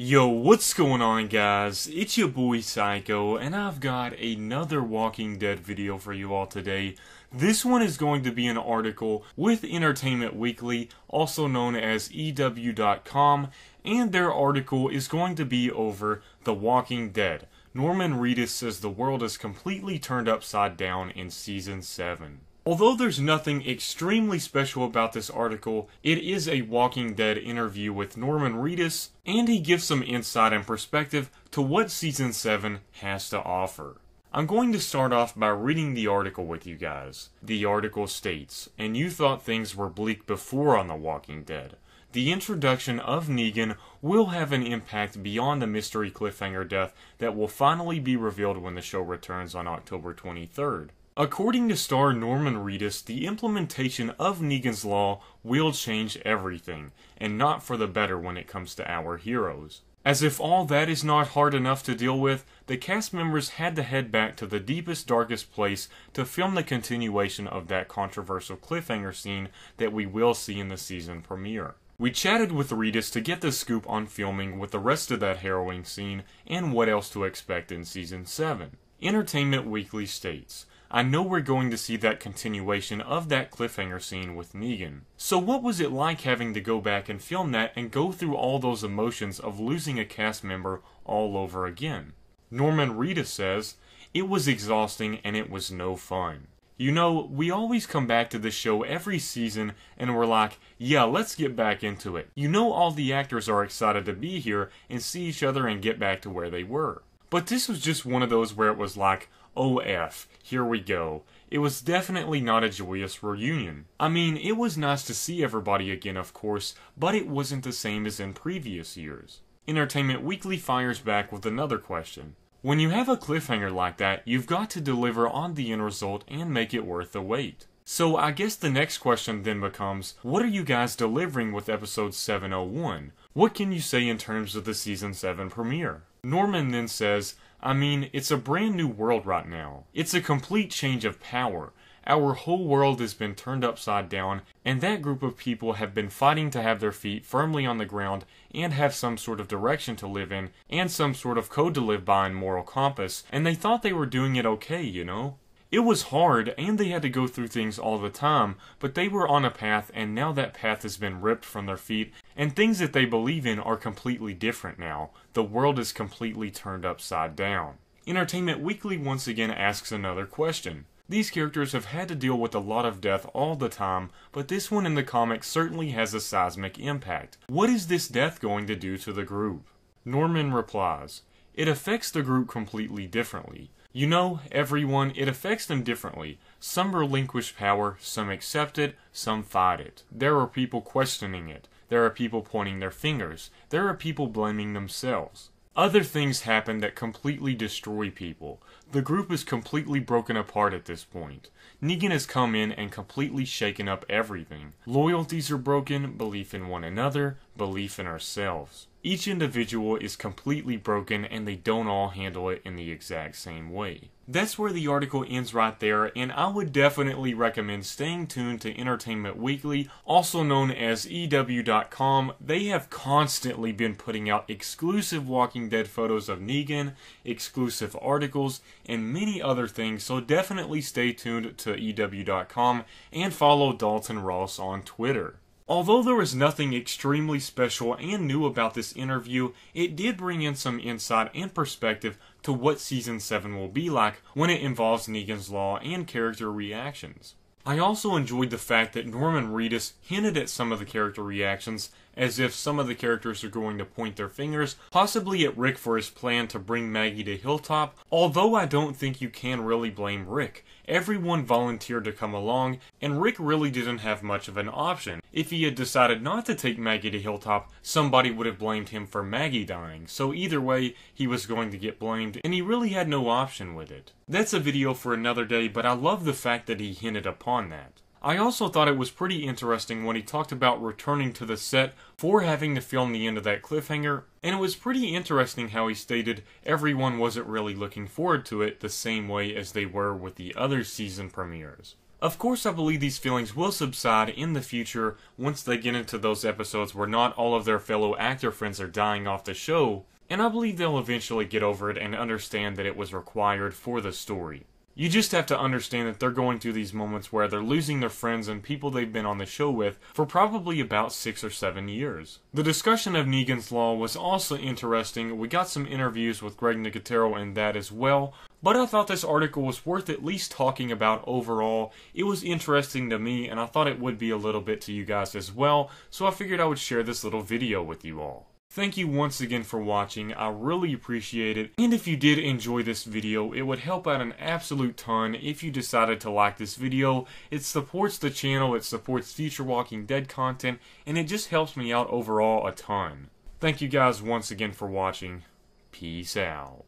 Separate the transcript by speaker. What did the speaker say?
Speaker 1: Yo, what's going on, guys? It's your boy Psycho, and I've got another Walking Dead video for you all today. This one is going to be an article with Entertainment Weekly, also known as EW.com, and their article is going to be over The Walking Dead. Norman Reedus says the world is completely turned upside down in Season 7. Although there's nothing extremely special about this article, it is a Walking Dead interview with Norman Reedus, and he gives some insight and perspective to what Season 7 has to offer. I'm going to start off by reading the article with you guys. The article states, "And you thought things were bleak before on The Walking Dead. The introduction of Negan will have an impact beyond the mystery cliffhanger death that will finally be revealed when the show returns on October 23rd. According to star Norman Reedus, the implementation of Negan's law will change everything, and not for the better when it comes to our heroes. As if all that is not hard enough to deal with, the cast members had to head back to the deepest, darkest place to film the continuation of that controversial cliffhanger scene that we will see in the season premiere. We chatted with Reedus to get the scoop on filming with the rest of that harrowing scene and what else to expect in Season 7. Entertainment Weekly states, "I know we're going to see that continuation of that cliffhanger scene with Negan. So what was it like having to go back and film that and go through all those emotions of losing a cast member all over again?" Norman Reedus says, "It was exhausting and it was no fun. You know, we always come back to this show every season and we're like, yeah, let's get back into it. You know all the actors are excited to be here and see each other and get back to where they were. But this was just one of those where it was like, oh F, here we go. It was definitely not a joyous reunion. I mean, it was nice to see everybody again, of course, but it wasn't the same as in previous years." Entertainment Weekly fires back with another question. "When you have a cliffhanger like that, you've got to deliver on the end result and make it worth the wait. So I guess the next question then becomes, what are you guys delivering with episode 701? What can you say in terms of the Season 7 premiere?" Norman then says, "I mean, it's a brand new world right now. It's a complete change of power. Our whole world has been turned upside down, and that group of people have been fighting to have their feet firmly on the ground and have some sort of direction to live in, and some sort of code to live by and moral compass, and they thought they were doing it okay, you know? It was hard, and they had to go through things all the time, but they were on a path, and now that path has been ripped from their feet, and things that they believe in are completely different now. The world is completely turned upside down." Entertainment Weekly once again asks another question. "These characters have had to deal with a lot of death all the time, but this one in the comics certainly has a seismic impact. What is this death going to do to the group?" Norman replies, "It affects the group completely differently. You know, everyone, it affects them differently. Some relinquish power, some accept it, some fight it. There are people questioning it. There are people pointing their fingers. There are people blaming themselves. Other things happen that completely destroy people. The group is completely broken apart at this point. Negan has come in and completely shaken up everything. Loyalties are broken, belief in one another, belief in ourselves. Each individual is completely broken and they don't all handle it in the exact same way." That's where the article ends right there, and I would definitely recommend staying tuned to Entertainment Weekly, also known as EW.com. They have constantly been putting out exclusive Walking Dead photos of Negan, exclusive articles, and many other things, so definitely stay tuned to EW.com and follow Dalton Ross on Twitter. Although there was nothing extremely special and new about this interview, it did bring in some insight and perspective to what Season 7 will be like when it involves Negan's law and character reactions. I also enjoyed the fact that Norman Reedus hinted at some of the character reactions, as if some of the characters are going to point their fingers, possibly at Rick for his plan to bring Maggie to Hilltop, although I don't think you can really blame Rick. Everyone volunteered to come along, and Rick really didn't have much of an option. If he had decided not to take Maggie to Hilltop, somebody would have blamed him for Maggie dying, so either way, he was going to get blamed, and he really had no option with it. That's a video for another day, but I love the fact that he hinted upon that. I also thought it was pretty interesting when he talked about returning to the set for having to film the end of that cliffhanger, and it was pretty interesting how he stated everyone wasn't really looking forward to it the same way as they were with the other season premieres. Of course, I believe these feelings will subside in the future once they get into those episodes where not all of their fellow actor friends are dying off the show, and I believe they'll eventually get over it and understand that it was required for the story. You just have to understand that they're going through these moments where they're losing their friends and people they've been on the show with for probably about 6 or 7 years. The discussion of Negan's Law was also interesting. We got some interviews with Greg Nicotero in that as well, but I thought this article was worth at least talking about overall. It was interesting to me, and I thought it would be a little bit to you guys as well, so I figured I would share this little video with you all. Thank you once again for watching, I really appreciate it, and if you did enjoy this video, it would help out an absolute ton if you decided to like this video. It supports the channel, it supports future Walking Dead content, and it just helps me out overall a ton. Thank you guys once again for watching. Peace out.